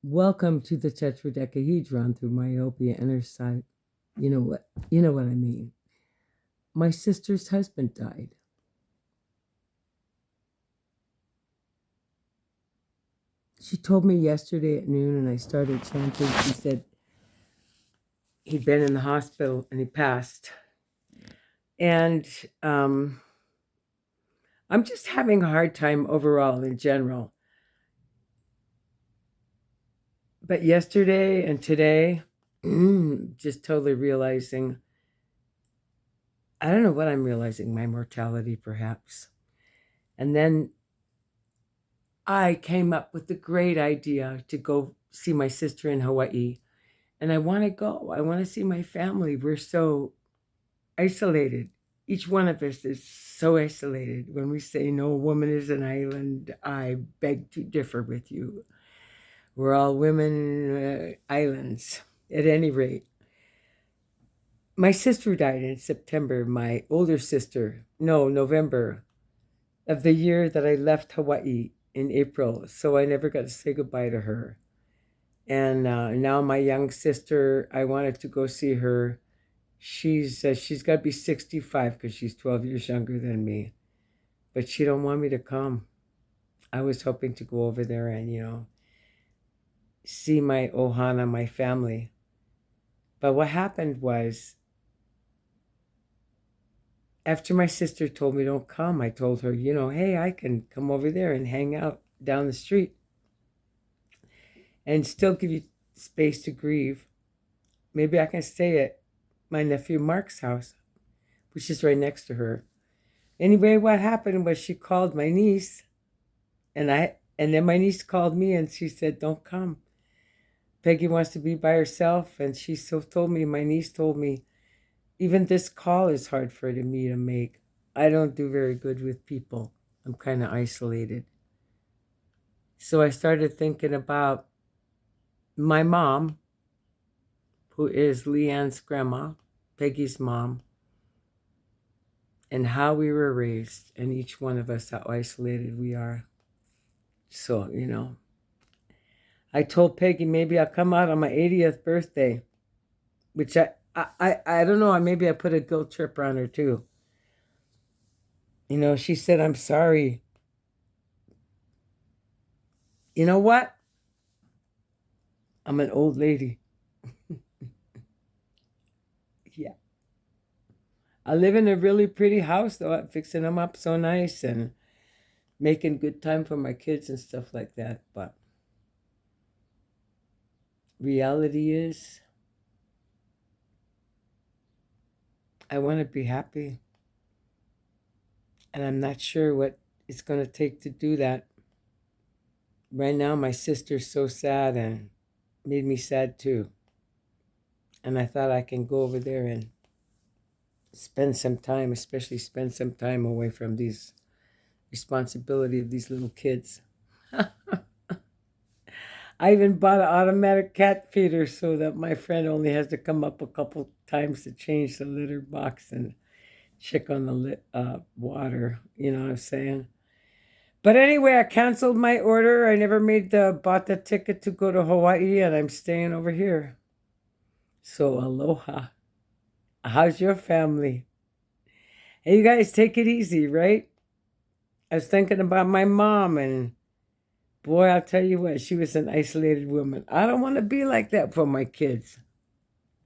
Welcome to the tetradecahedron through myopia inner sight. You know what? You know what I mean. My sister's husband died. She told me yesterday at noon, and I started chanting. She said he'd been in the hospital and he passed. And I'm just having a hard time overall in general. But yesterday and today, just totally realizing, I don't know what I'm realizing, my mortality perhaps. And then I came up with the great idea to go see my sister in Hawaii. And I want to go. I want to see my family. We're so isolated. Each one of us is so isolated. When we say no woman is an island, I beg to differ with you. We're all women islands, at any rate. My sister died in September, my older sister, no, November of the year that I left Hawaii in April. So I never got to say goodbye to her. And now my young sister, I wanted to go see her. She's got to be 65 because she's 12 years younger than me. But she don't want me to come. I was hoping to go over there and, see my ohana, my family. But what happened was, after my sister told me don't come, I told her, hey, I can come over there and hang out down the street and still give you space to grieve. Maybe I can stay at my nephew Mark's house, which is right next to her. Anyway, what happened was she called my niece, and then my niece called me and she said, don't come. Peggy wants to be by herself, and my niece told me, even this call is hard for me to make. I don't do very good with people. I'm kind of isolated. So I started thinking about my mom, who is Leanne's grandma, Peggy's mom, and how we were raised, and each one of us, how isolated we are. So, I told Peggy maybe I'll come out on my 80th birthday, which I don't know, maybe I put a guilt trip on her too. She said, I'm sorry. You know what? I'm an old lady. Yeah. I live in a really pretty house, though. I'm fixing them up so nice and making good time for my kids and stuff like that. But reality is, I want to be happy. And I'm not sure what it's going to take to do that. Right now, my sister's so sad and made me sad too. And I thought I can go over there and spend some time, especially spend some time away from these responsibility of these little kids. I even bought an automatic cat feeder so that my friend only has to come up a couple times to change the litter box and check on the water. You know what I'm saying? But anyway, I canceled my order. I never bought the ticket to go to Hawaii, and I'm staying over here. So aloha. How's your family? Hey, you guys take it easy, right? I was thinking about my mom, and boy, I'll tell you what, she was an isolated woman. I don't want to be like that for my kids.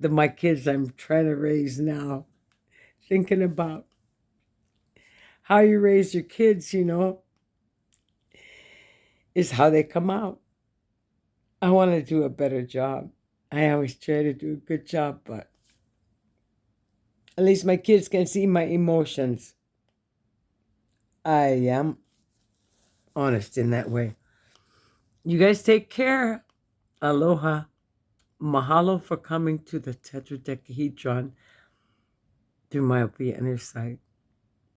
My kids I'm trying to raise now. Thinking about how you raise your kids, is how they come out. I want to do a better job. I always try to do a good job, but at least my kids can see my emotions. I am honest in that way. You guys take care. Aloha. Mahalo for coming to the tetradecahedron through myopia inner sight.